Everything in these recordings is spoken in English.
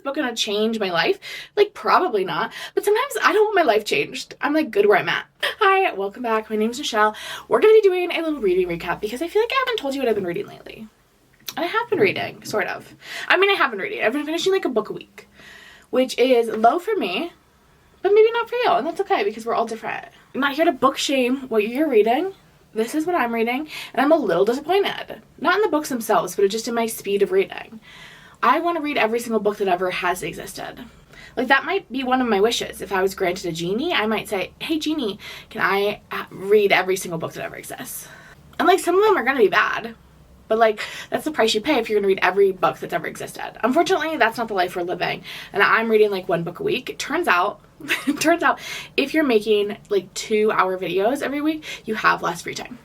this book gonna change my life? Like, probably not. But sometimes I don't want my life changed. I'm like good where I'm at. Hi, welcome back. My name is Michelle. We're gonna be doing a little reading recap because I feel like I haven't told you what I've been reading lately. And I have been reading, sort of. I mean, I have been reading. I've been finishing like a book a week, which is low for me, but maybe not for you. And that's okay because we're all different. I'm not here to book shame what you're reading. This is what I'm reading, and I'm a little disappointed. Not in the books themselves, but just in my speed of reading. I want to read every single book that ever has existed. Like, that might be one of my wishes. If I was granted a genie, I might say, hey, genie, can I read every single book that ever exists? And, like, some of them are going to be bad. But, like, that's the price you pay if you're going to read every book that's ever existed. Unfortunately, that's not the life we're living. And I'm reading, like, one book a week. It turns out if you're making, like, 2-hour videos every week, you have less free time.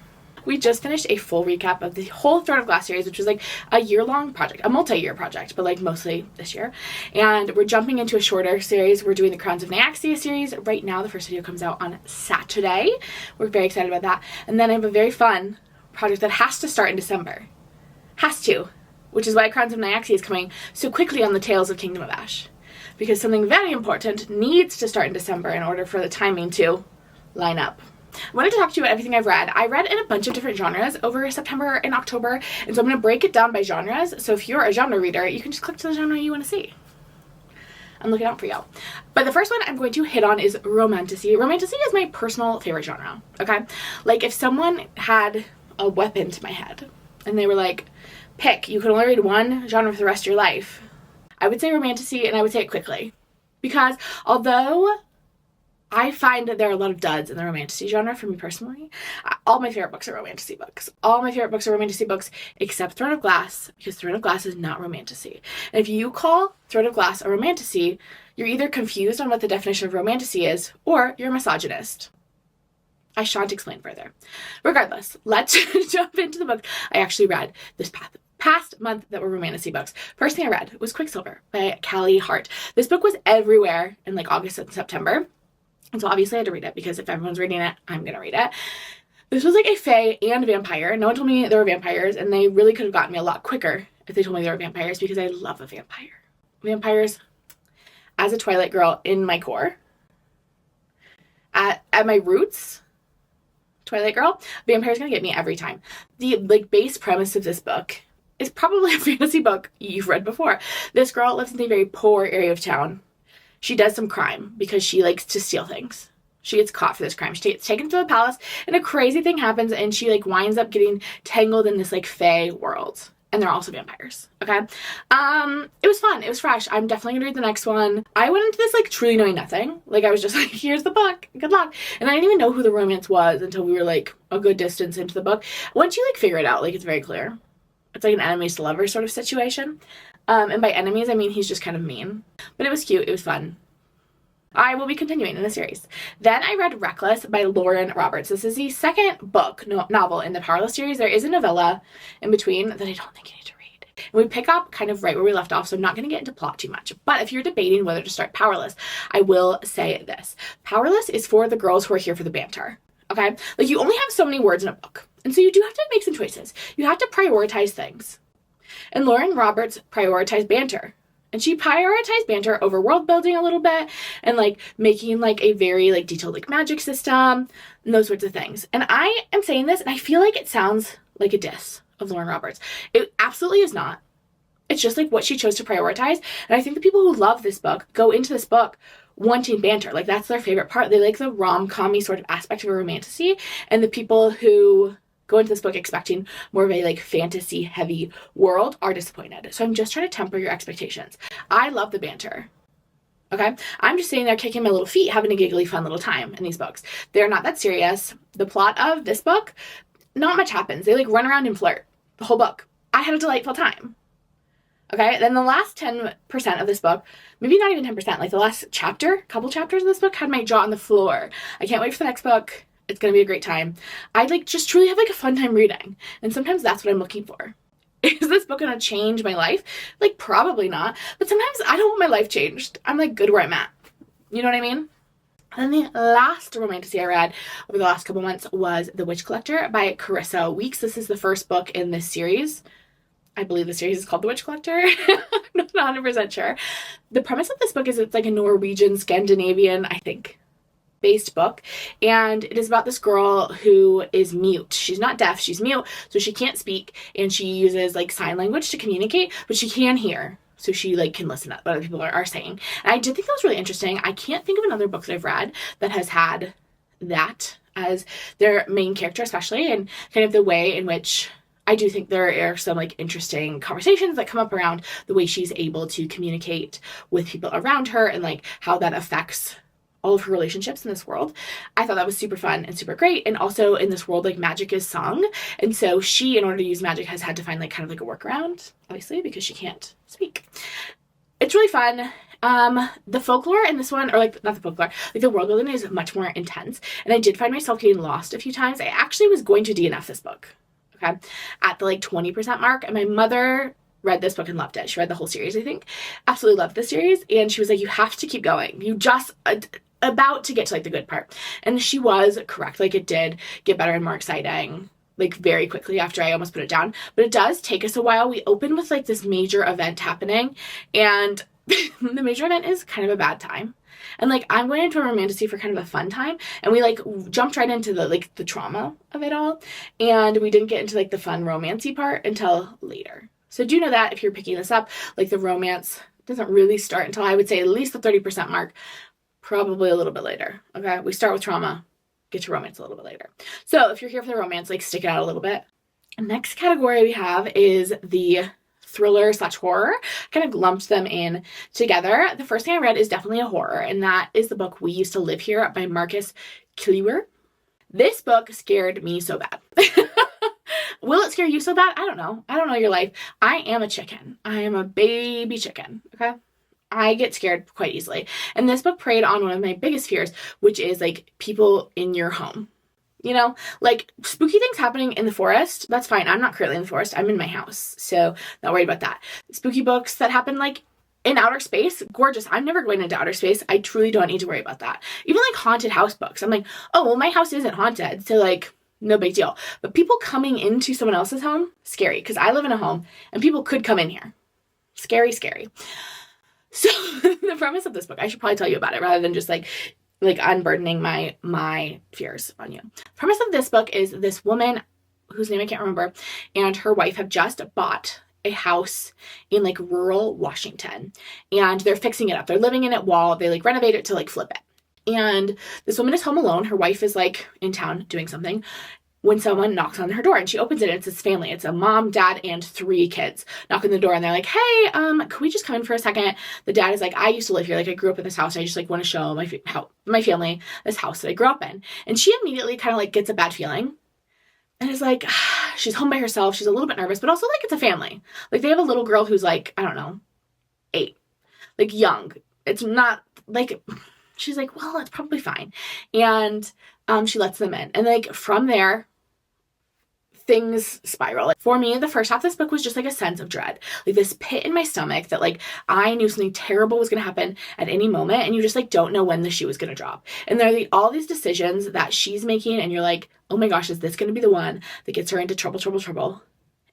We just finished a full recap of the whole Throne of Glass series, which was, like, a year-long project. A multi-year project, but, like, mostly this year. And we're jumping into a shorter series. We're doing the Crowns of Nyaxia series. Right now, the first video comes out on Saturday. We're very excited about that. And then I have a very fun project that has to start in December. Has to, which is why Crowns of Nyaxia is coming so quickly on the tails of Kingdom of Ash. Because something very important needs to start in December in order for the timing to line up. I wanted to talk to you about everything I've read. I read in a bunch of different genres over September and October, and so I'm going to break it down by genres. So if you're a genre reader, you can just click to the genre you want to see. I'm looking out for you. But the first one I'm going to hit on is Romantasy. Romantasy is my personal favorite genre, okay? Like, if someone had a weapon to my head, and they were like, pick, you can only read one genre for the rest of your life, I would say Romantasy, and I would say it quickly. Because although I find that there are a lot of duds in the Romantasy genre for me personally, all my favorite books are Romantasy books. All my favorite books are Romantasy books except Throne of Glass, because Throne of Glass is not Romantasy. And if you call Throne of Glass a Romantasy, you're either confused on what the definition of Romantasy is, or you're a misogynist. I shan't explain further. Regardless, let's jump into the book I actually read this past month that were Romantasy books. First thing I read was Quicksilver by Callie, Hart. This book was everywhere in like August and September. And so obviously I had to read it because if everyone's reading it, I'm going to read it. This was like a fae and vampire. No one told me there were vampires, and they really could have gotten me a lot quicker if they told me there were vampires because I love a vampire. Vampires, as a Twilight girl in my core, at my roots, Twilight girl, vampire's gonna get me every time. The like base premise of this book is probably a fantasy book you've read before. This girl lives in a very poor area of town. She does some crime because she likes to steal things. She gets caught for this crime. She gets taken to the palace, and a crazy thing happens, and she like winds up getting tangled in this like fae world. And they're also vampires, okay? It was fun. It was fresh. I'm definitely gonna read the next one. I went into this, like, truly knowing nothing. Like, I was just like, here's the book. Good luck. And I didn't even know who the romance was until we were, like, a good distance into the book. Once you, like, figure it out, like, it's very clear. It's like an enemies to lovers sort of situation. And by enemies, I mean he's just kind of mean. But it was cute. It was fun. I will be continuing in the series. Then I read Reckless by Lauren Roberts. This is the second book, novel in the Powerless series. There is a novella in between that I don't think you need to read. And we pick up kind of right where we left off, so I'm not going to get into plot too much. But if you're debating whether to start Powerless, I will say this. Powerless is for the girls who are here for the banter, okay? Like, you only have so many words in a book. And so you do have to make some choices. You have to prioritize things. And Lauren Roberts prioritized banter. And she prioritized banter over world building a little bit and like making like a very like detailed like magic system and those sorts of things. And I am saying this and I feel like it sounds like a diss of Lauren Roberts. It absolutely is not. It's just like what she chose to prioritize. And I think the people who love this book go into this book wanting banter. Like, that's their favorite part. They like the rom-com-y sort of aspect of a Romantasy. And the people who go into this book expecting more of a like fantasy heavy world are disappointed. So I'm just trying to temper your expectations. I love the banter. Okay? I'm just sitting there kicking my little feet, having a giggly fun little time in these books. They're not that serious. The plot of this book, not much happens. They like run around and flirt the whole book. I had a delightful time. Okay? Then the last 10% of this book, maybe not even 10%, like the last couple chapters of this book had my jaw on the floor. I can't wait for the next book. It's going to be a great time. I like just truly have like a fun time reading. And sometimes that's what I'm looking for. Is this book going to change my life? Like, probably not. But sometimes I don't want my life changed. I'm like good where I'm at. You know what I mean? And then the last Romantasy I read over the last couple months was The Witch Collector by Carissa Weeks. This is the first book in this series. I believe the series is called The Witch Collector. I'm not 100% sure. The premise of this book is it's like a Norwegian, Scandinavian, I think, based book, and it is about this girl who is mute. She's not deaf, she's mute, so she can't speak, and she uses like sign language to communicate, but she can hear, so she like can listen to what other people are saying. And I did think that was really interesting. I can't think of another book that I've read that has had that as their main character, especially, and kind of the way in which I do think there are some like interesting conversations that come up around the way she's able to communicate with people around her and like how that affects all of her relationships in this world. I thought that was super fun and super great. And also in this world, like magic is sung. And so she, in order to use magic, has had to find like kind of like a workaround, obviously, because she can't speak. It's really fun. The folklore in this one, or like not the folklore, like the world building is much more intense. And I did find myself getting lost a few times. I actually was going to DNF this book, okay, at the like 20% mark. And my mother read this book and loved it. She read the whole series, I think. Absolutely loved the series. And she was like, you have to keep going. You just about to get to like the good part. And she was correct. Like it did get better and more exciting like very quickly after I almost put it down. But it does take us a while. We open with like this major event happening, and the major event is kind of a bad time. And like I'm going into a romantasy for kind of a fun time, and we like jumped right into the like the trauma of it all, and we didn't get into like the fun romancy part until later. So do know that if you're picking this up, like the romance doesn't really start until I would say at least the 30% mark, probably a little bit later. Okay, we start with trauma, get to romance a little bit later. So if you're here for the romance, like stick it out a little bit. Next category we have is the thriller / horror. Kind of lumped them in together. The first thing I read is definitely a horror, and that is the book We Used to Live Here by Marcus Kliewer. This book scared me so bad. Will it scare you so bad? I don't know. I don't know your life. I am a chicken. I am a baby chicken, okay? I get scared quite easily. And this book preyed on one of my biggest fears, which is like people in your home. You know, like spooky things happening in the forest, that's fine. I'm not currently in the forest. I'm in my house, so not worried about that. Spooky books that happen like in outer space, gorgeous. I'm never going into outer space. I truly don't need to worry about that. Even like haunted house books. I'm like, oh, well, my house isn't haunted, so like no big deal. But people coming into someone else's home, scary, because I live in a home and people could come in here. Scary, scary. So the premise of this book, I should probably tell you about it rather than just like unburdening my fears on you. The premise of this book is this woman whose name I can't remember, and her wife have just bought a house in like rural Washington, and they're fixing it up. They're living in it while they like renovate it to like flip it. And this woman is home alone. Her wife is like in town doing something when someone knocks on her door, and she opens it, and it's this family. It's a mom, dad, and 3 kids knock on the door, and they're like, hey, can we just come in for a second? The dad is like, I used to live here. Like, I grew up in this house. I just like want to show my family this house that I grew up in. And she immediately kind of like gets a bad feeling and is like, she's home by herself. She's a little bit nervous, but also like it's a family. Like they have a little girl who's like, I don't know, 8, like young. It's not like, she's like, well, it's probably fine. And she lets them in. And like from there, things spiral. For me, the first half of this book was just like a sense of dread, like this pit in my stomach that like I knew something terrible was going to happen at any moment, and you just like don't know when the shoe is going to drop. And there are all these decisions that she's making, and you're like, oh my gosh, is this going to be the one that gets her into trouble?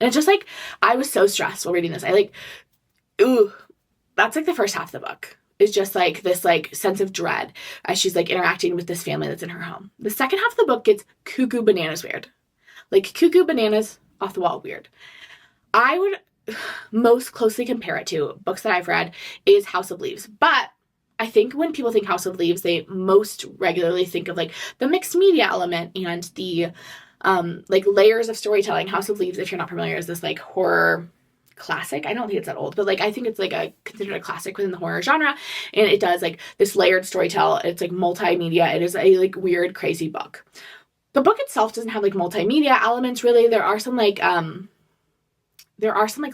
And it's just like, I was so stressed while reading this. I like, ooh, that's like the first half of the book. Is just like this like sense of dread as she's like interacting with this family that's in her home. The second half of the book gets cuckoo bananas weird. Like cuckoo bananas off the wall weird. I would most closely compare it to books that I've read is House of Leaves. But I think when people think House of Leaves, they most regularly think of like the mixed media element and the like layers of storytelling. House of Leaves, if you're not familiar, is this like horror classic. I don't think it's that old, but like I think it's like considered a classic within the horror genre, and it does like this layered storytell. It's like multimedia. It is a like weird, crazy book. The book itself doesn't have like multimedia elements really. There are some like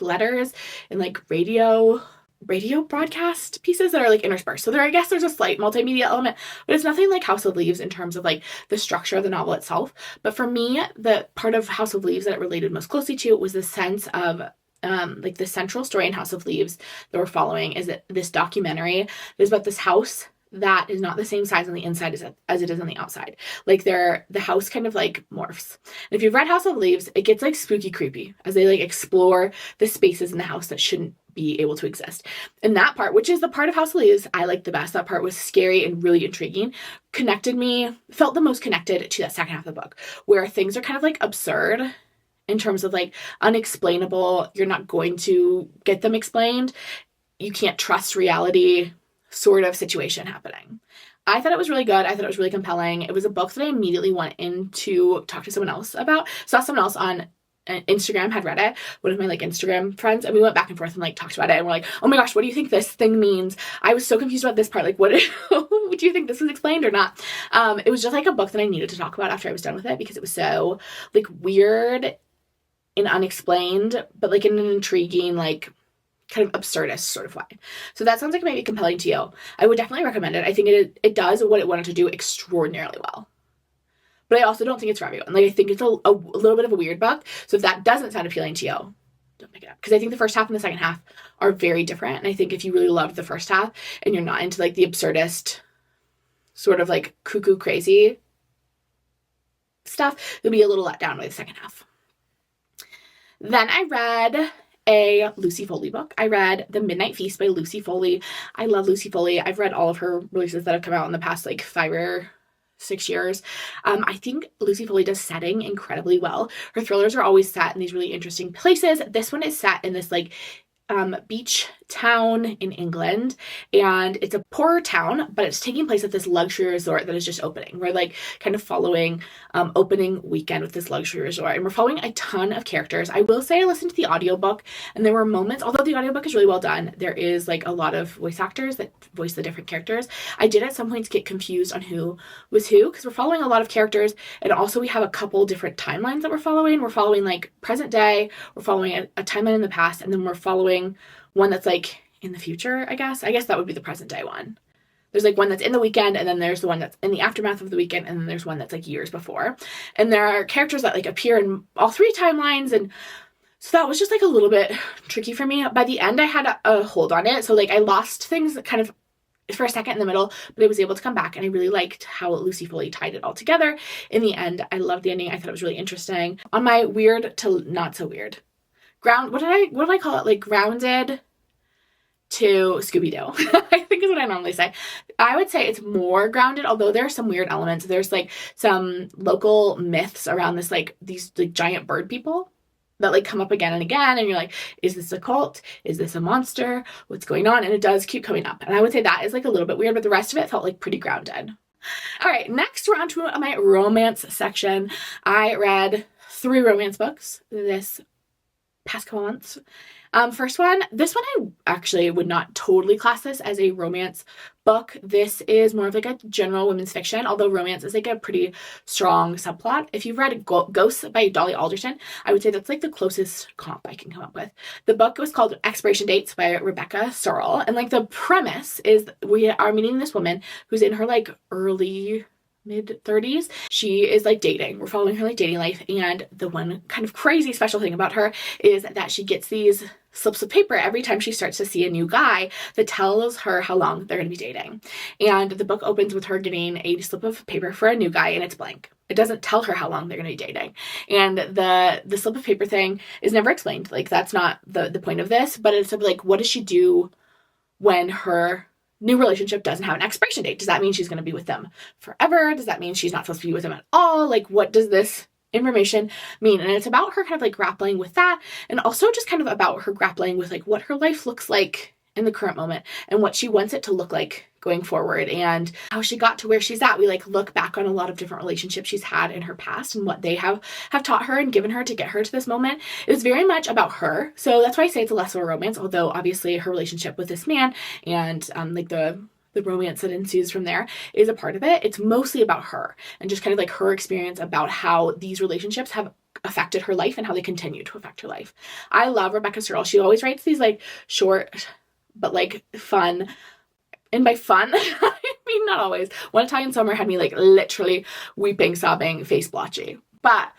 letters and like radio broadcast pieces that are like interspersed. So I guess there's a slight multimedia element, but it's nothing like House of Leaves in terms of like the structure of the novel itself. But for me, the part of House of Leaves that it related most closely to was the sense of like the central story in House of Leaves that we're following is that this documentary is about this house that is not the same size on the inside as it is on the outside. Like the house kind of like morphs. And if you've read House of Leaves, it gets like spooky creepy as they like explore the spaces in the house that shouldn't be able to exist. And that part, which is the part of House of Leaves I liked the best, that part was scary and really intriguing, felt the most connected to that second half of the book, where things are kind of like absurd in terms of like unexplainable. You're not going to get them explained. You can't trust reality sort of situation happening. I thought it was really good. I thought it was really compelling. It was a book that I immediately went in to talk to someone else about. Saw someone else on Instagram had read it, one of my like Instagram friends, and we went back and forth and like talked about it, and we're like, oh my gosh, what do you think this thing means? I was so confused about this part. Like, what do you think this was explained or not? It was just like a book that I needed to talk about after I was done with it, because it was so like weird and unexplained, but like in an intriguing, like kind of absurdist sort of way. So that sounds like maybe compelling to you. I would definitely recommend it. I think it does what it wanted to do extraordinarily well. But I also don't think it's for everyone. Like, I think it's a little bit of a weird book. So if that doesn't sound appealing to you, don't pick it up. Because I think the first half and the second half are very different. And I think if you really loved the first half and you're not into like the absurdist sort of like cuckoo crazy stuff, you'll be a little let down by the second half. Then I read a Lucy Foley book. I read The Midnight Feast by Lucy Foley. I love Lucy Foley. I've read all of her releases that have come out in the past like 5 or 6 years. I think Lucy Foley does setting incredibly well. Her thrillers are always set in these really interesting places. This one is set in this like beach town in England, and it's a poorer town, but it's taking place at this luxury resort that is just opening. We're like kind of following opening weekend with this luxury resort, and we're following a ton of characters. I will say I listened to the audiobook, and there were moments, although the audiobook is really well done, there is like a lot of voice actors that voice the different characters. I did at some points get confused on who was who, because we're following a lot of characters, and also we have a couple different timelines that we're following. We're following like present day, we're following a timeline in the past, and then we're following one that's like in the future, I guess. I guess that would be the present day one. There's like one that's in the weekend, and then there's the one that's in the aftermath of the weekend, and then there's one that's like years before. And there are characters that like appear in all 3 timelines, and so that was just like a little bit tricky for me. By the end, I had a hold on it. So like I lost things kind of for a second in the middle, but I was able to come back, and I really liked how Lucy Foley tied it all together. In the end, I loved the ending. I thought it was really interesting. On my weird to not so weird what did I call it? Like grounded to Scooby-Doo, I think is what I normally say. I would say it's more grounded, although there are some weird elements. There's like some local myths around this, like these like giant bird people that like come up again and again, and you're like, is this a cult? Is this a monster? What's going on? And it does keep coming up. And I would say that is like a little bit weird, but the rest of it felt like pretty grounded. All right, next we're on to my romance section. I read 3 romance books this past couple months. First one, this one I actually would not totally class this as a romance book. This is more of like a general women's fiction, although romance is like a pretty strong subplot. If you've read Ghosts by Dolly Alderton, I would say that's like the closest comp I can come up with. The book was called Expiration Dates by Rebecca Serle, and like the premise is we are meeting this woman who's in her like early mid-30s. She is like dating. We're following her like dating life, and the one kind of crazy special thing about her is that she gets these slips of paper every time she starts to see a new guy that tells her how long they're going to be dating. And the book opens with her getting a slip of paper for a new guy, and it's blank. It doesn't tell her how long they're going to be dating. And the slip of paper thing is never explained. Like, that's not the point of this, but it's like, what does she do when her new relationship doesn't have an expiration date? Does that mean she's going to be with them forever? Does that mean she's not supposed to be with them at all? Like, what does this information mean? And it's about her kind of like grappling with that, and also just kind of about her grappling with like what her life looks like in the current moment and what she wants it to look like going forward, and how she got to where she's at. We like look back on a lot of different relationships she's had in her past and what they have taught her and given her to get her to this moment. It was very much about her. So that's why I say it's less of a romance, although obviously her relationship with this man and like the romance that ensues from there is a part of it. It's mostly about her and just kind of like her experience about how these relationships have affected her life and how they continue to affect her life. I love Rebecca Serle. She always writes these like short but like fun. And by fun, I mean, not always. One Italian Summer had me like literally weeping, sobbing, face blotchy. But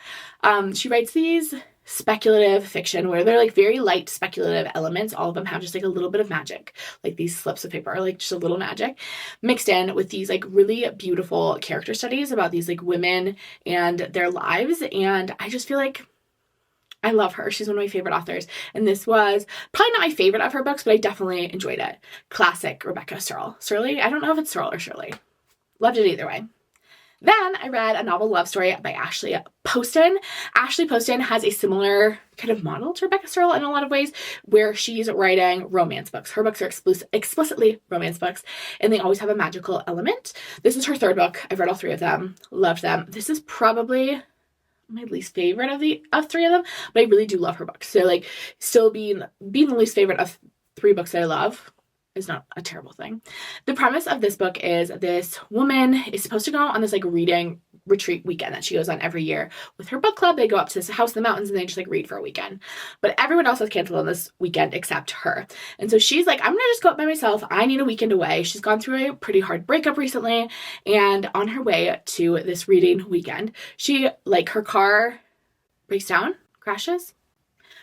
she writes these speculative fiction where they're like very light speculative elements. All of them have just like a little bit of magic, like these slips of paper, like just a little magic mixed in with these like really beautiful character studies about these like women and their lives. And I just feel like I love her. She's one of my favorite authors. And this was probably not my favorite of her books, but I definitely enjoyed it. Classic Rebecca Serle. Serle? I don't know if it's Serle or Shirley. Loved it either way. Then I read a novel love story by Ashley Poston. Ashley Poston has a similar kind of model to Rebecca Serle in a lot of ways, where she's writing romance books. Her books are explicitly romance books, and they always have a magical element. This is her third book. I've read all three of them. Loved them. This is probably my least favorite of three of them, but I really do love her books. So like still being the least favorite of three books that I love is not a terrible thing. The premise of this book is this woman is supposed to go on this like reading retreat weekend that she goes on every year with her book club. They go up to this house in the mountains and they just like read for a weekend. But everyone else has canceled on this weekend except her. And so she's like, I'm gonna just go up by myself. I need a weekend away. She's gone through a pretty hard breakup recently, and on her way to this reading weekend, she like her car breaks down, crashes.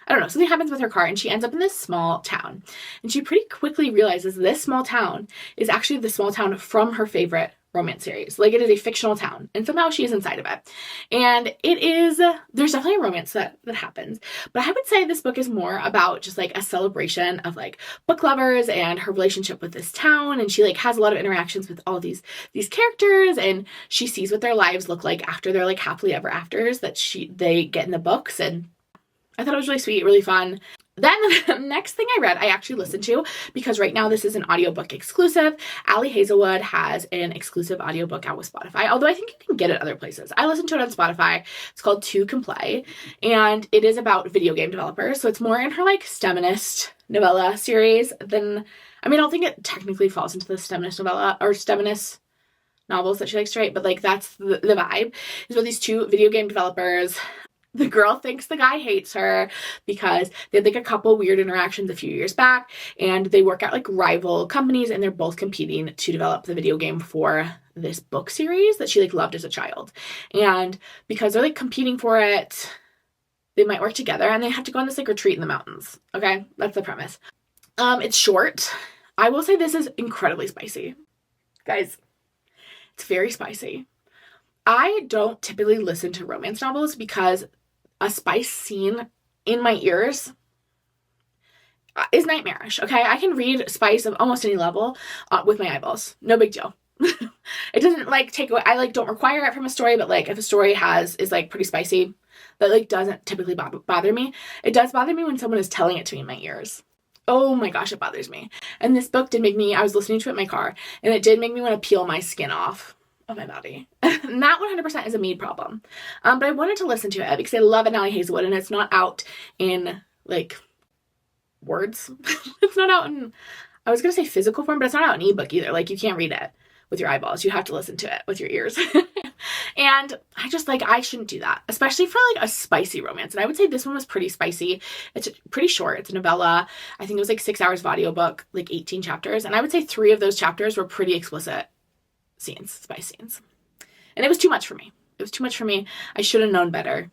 I don't know, something happens with her car and she ends up in this small town. And she pretty quickly realizes this small town is actually the small town from her favorite romance series. Like it is a fictional town and somehow she is inside of it. And it is, there's definitely a romance that happens. But I would say this book is more about just like a celebration of like book lovers and her relationship with this town. And she like has a lot of interactions with all these characters, and she sees what their lives look like after their like happily ever afters that they get in the books. And I thought it was really sweet, really fun. Then the next thing I read, I actually listened to, because right now this is an audiobook exclusive. Ali Hazelwood has an exclusive audiobook out with Spotify, although I think you can get it other places. I listened to it on Spotify. It's called Two Can Play, and it is about video game developers. So it's more in her like STEMinist novella series than, I mean, I don't think it technically falls into the STEMinist novella or STEMinist novels that she likes to write, but like that's the vibe. It's about these two video game developers. The girl thinks the guy hates her because they had like a couple weird interactions a few years back, and they work at like rival companies, and they're both competing to develop the video game for this book series that she like loved as a child. And because they're like competing for it, they might work together and they have to go on this like retreat in the mountains. Okay, that's the premise. It's short. I will say this is incredibly spicy. Guys, it's very spicy. I don't typically listen to romance novels because a spice scene in my ears is nightmarish, okay? I can read spice of almost any level with my eyeballs. No big deal. It doesn't like take away, I like don't require it from a story, but like if a story is like pretty spicy, that like doesn't typically bother me. It does bother me when someone is telling it to me in my ears. Oh my gosh, it bothers me. And this book did make me, I was listening to it in my car, and it did make me want to peel my skin off of my body. And that 100% is a me problem. But I wanted to listen to it because I love Ali Hazelwood, and it's not out in like words. It's not out in, I was gonna say physical form, but it's not out in ebook either. Like you can't read it with your eyeballs. You have to listen to it with your ears. And I just like, I shouldn't do that, especially for like a spicy romance. And I would say this one was pretty spicy. It's pretty short. It's a novella. I think it was like 6 hours of audiobook, like 18 chapters. And I would say 3 of those chapters were pretty explicit scenes, spice scenes. And it was too much for me. It was too much for me. I should have known better.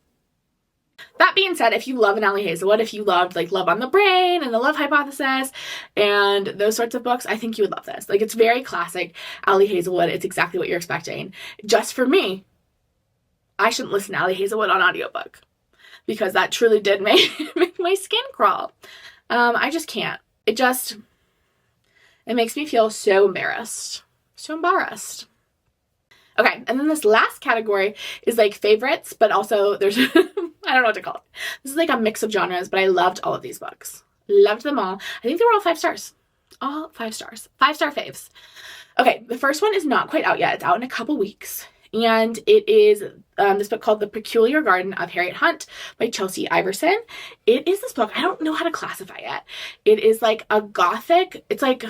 That being said, if you love an Ali Hazelwood, if you loved like Love on the Brain and The Love Hypothesis and those sorts of books, I think you would love this. Like it's very classic Ali Hazelwood. It's exactly what you're expecting. Just for me, I shouldn't listen to Ali Hazelwood on audiobook because that truly did make my skin crawl. I just can't. It makes me feel so embarrassed. So embarrassed. Okay, and then this last category is like favorites, but also there's, I don't know what to call it. This is like a mix of genres, but I loved all of these books. Loved them all. I think they were all 5 stars. All 5 stars. 5-star faves. Okay, the first one is not quite out yet. It's out in a couple weeks. And it is this book called The Peculiar Garden of Harriet Hunt by Chelsea Iversen. It is this book, I don't know how to classify it. It is like a gothic, it's like,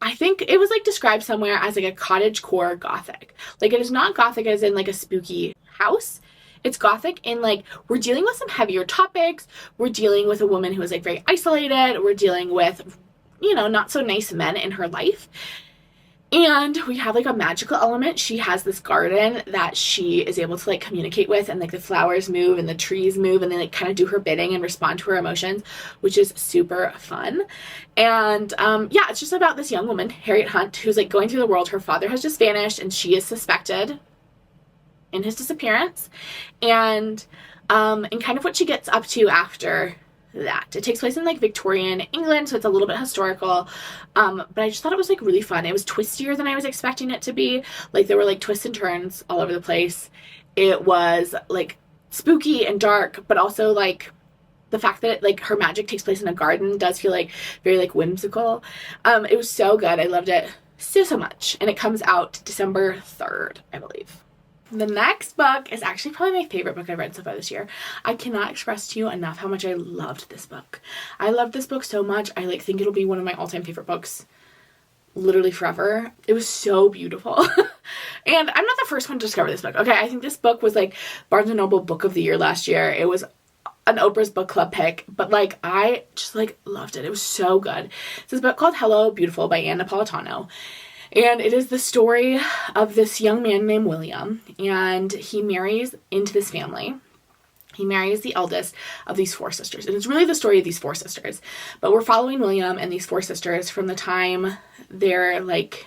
I think it was like described somewhere as like a cottagecore gothic. Like it is not gothic as in like a spooky house. It's gothic in like, we're dealing with some heavier topics. We're dealing with a woman who is like very isolated. We're dealing with, you know, not so nice men in her life. And we have like a magical element. She has this garden that she is able to like communicate with, and like the flowers move and the trees move and they like kind of do her bidding and respond to her emotions, which is super fun. And yeah, it's just about this young woman, Harriet Hunt, who's like going through the world. Her father has just vanished and she is suspected in his disappearance, and kind of what she gets up to after that. It takes place in like Victorian England, so it's a little bit historical, but I just thought it was like really fun. It was twistier than I was expecting it to be. Like there were like twists and turns all over the place. It was like spooky and dark, but also like the fact that like her magic takes place in a garden does feel like very like whimsical. It was so good. I loved it so much, and it comes out December 3rd, I believe. The next book is actually probably my favorite book I've read so far this year. I cannot express to you enough how much I loved this book. I loved this book so much. I like think it'll be one of my all-time favorite books literally forever. It was so beautiful. And I'm not the first one to discover this book. Okay, I think this book was like Barnes & Noble Book of the Year last year. It was an Oprah's book club pick, but like I just like loved it. It was so good. It's this book called Hello Beautiful by Anne Napolitano. And it is the story of this young man named William, and he marries into this family. He marries the eldest of these 4 sisters, and it's really the story of these 4 sisters. But we're following William and these 4 sisters from the time they're like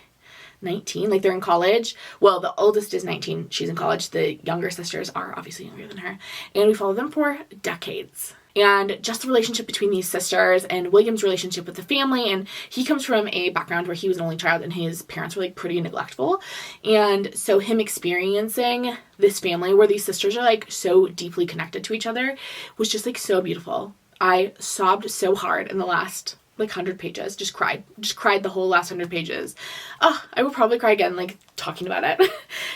19, like they're in college. Well, the oldest is 19, she's in college. The younger sisters are obviously younger than her, and we follow them for decades. And just the relationship between these sisters and William's relationship with the family. And he comes from a background where he was an only child and his parents were like pretty neglectful. And so him experiencing this family where these sisters are like so deeply connected to each other was just like so beautiful. I sobbed so hard in the last like 100 pages, just cried the whole last 100 pages. Oh, I will probably cry again, like talking about it.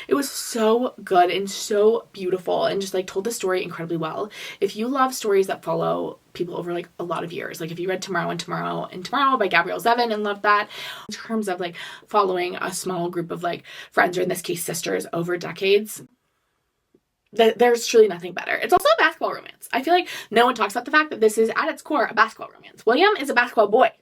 It was so good and so beautiful and just like told the story incredibly well. If you love stories that follow people over like a lot of years, like if you read Tomorrow and Tomorrow and Tomorrow by Gabrielle Zevin and loved that, in terms of like following a small group of like friends, or in this case sisters, over decades, there's truly nothing better. It's also a basketball romance. I feel like no one talks about the fact that this is at its core a basketball romance. William is a basketball boy.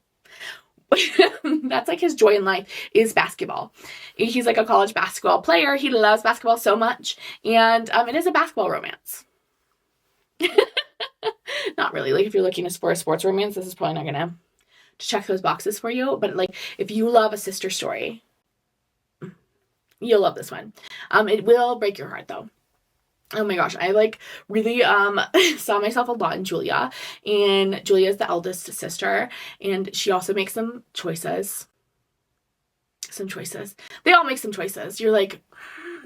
That's like his joy in life is basketball. He's like a college basketball player. He loves basketball so much, and it is a basketball romance. Not really. Like if you're looking for a sports romance, this is probably not gonna check those boxes for you. But like if you love a sister story, you'll love this one. It will break your heart though. Oh my gosh, I like really saw myself a lot in Julia. And Julia is the eldest sister, and she also makes some choices. They all make some choices. You're like,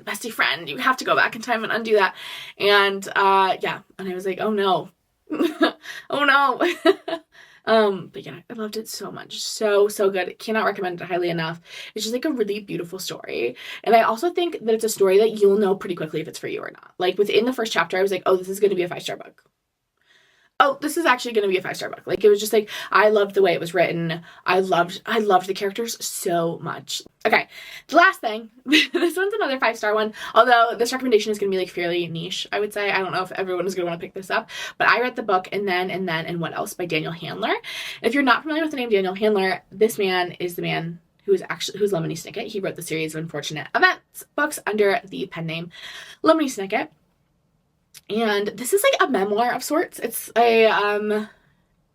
bestie friend, you have to go back in time and undo that. And yeah, and I was like, oh no. Oh no. But yeah, I loved it so much. So good. Cannot recommend it highly enough. It's just like a really beautiful story. And I also think that it's a story that you'll know pretty quickly if it's for you or not. Like within the first chapter, I was like, oh, this is going to be a 5-star book. Oh, this is actually going to be a 5-star book. Like it was just like, I loved the way it was written. I loved the characters so much. Okay, the last thing, this one's another 5-star one, although this recommendation is going to be like fairly niche, I would say. I don't know if everyone is going to want to pick this up, but I read the book And Then and What Else by Daniel Handler. If you're not familiar with the name Daniel Handler, this man is the man who's Lemony Snicket. He wrote the series of Unfortunate Events books under the pen name Lemony Snicket. And this is like a memoir of sorts. It's a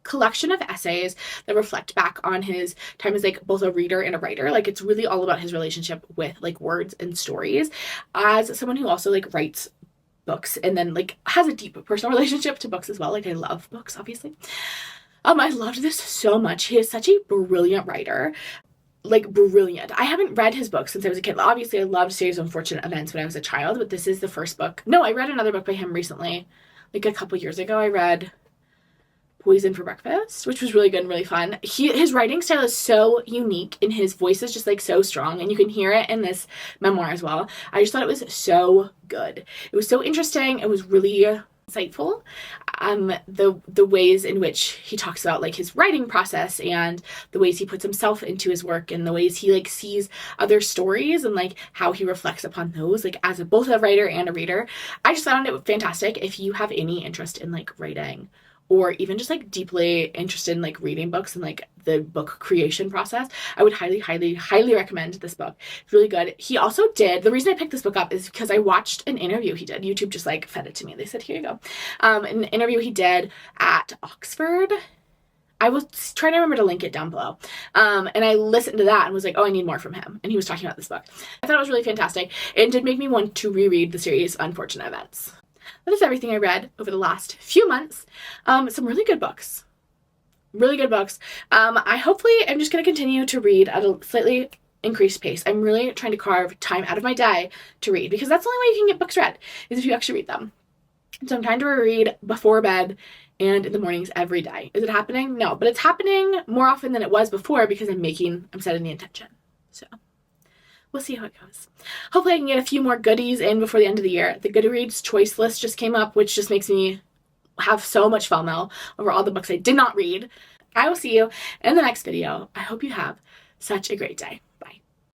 collection of essays that reflect back on his time as like both a reader and a writer. Like it's really all about his relationship with like words and stories as someone who also like writes books and then like has a deep personal relationship to books as well. Like I love books, obviously. I loved this so much. He is such a brilliant writer. Like brilliant. I haven't read his book since I was a kid. Obviously I loved Series of Unfortunate Events when I was a child, but this is the first book. No, I read another book by him recently. Like a couple years ago, I read Poison for Breakfast, which was really good and really fun. His writing style is so unique and his voice is just like so strong, and you can hear it in this memoir as well. I just thought it was so good. It was so interesting. It was really insightful. The ways in which he talks about like his writing process and the ways he puts himself into his work and the ways he like sees other stories and like how he reflects upon those like as both a writer and a reader. I just found it fantastic. If you have any interest in like writing or even just like deeply interested in like reading books and like the book creation process, I would highly, highly, highly recommend this book. It's really good. He also did, the reason I picked this book up is because I watched an interview he did. YouTube just like fed it to me. They said, here you go. An interview he did at Oxford. I was trying to remember to link it down below. And I listened to that and was like, oh, I need more from him. And he was talking about this book. I thought it was really fantastic. It did make me want to reread the series Unfortunate Events. That is everything I read over the last few months. Some really good books. Really good books. I'm just going to continue to read at a slightly increased pace. I'm really trying to carve time out of my day to read, because that's the only way you can get books read, is if you actually read them. So I'm trying to read before bed and in the mornings every day. Is it happening? No, but it's happening more often than it was before because I'm setting the intention. So we'll see how it goes. Hopefully I can get a few more goodies in before the end of the year. The Goodreads choice list just came up, which just makes me have so much FOMO over all the books I did not read. I will see you in the next video. I hope you have such a great day.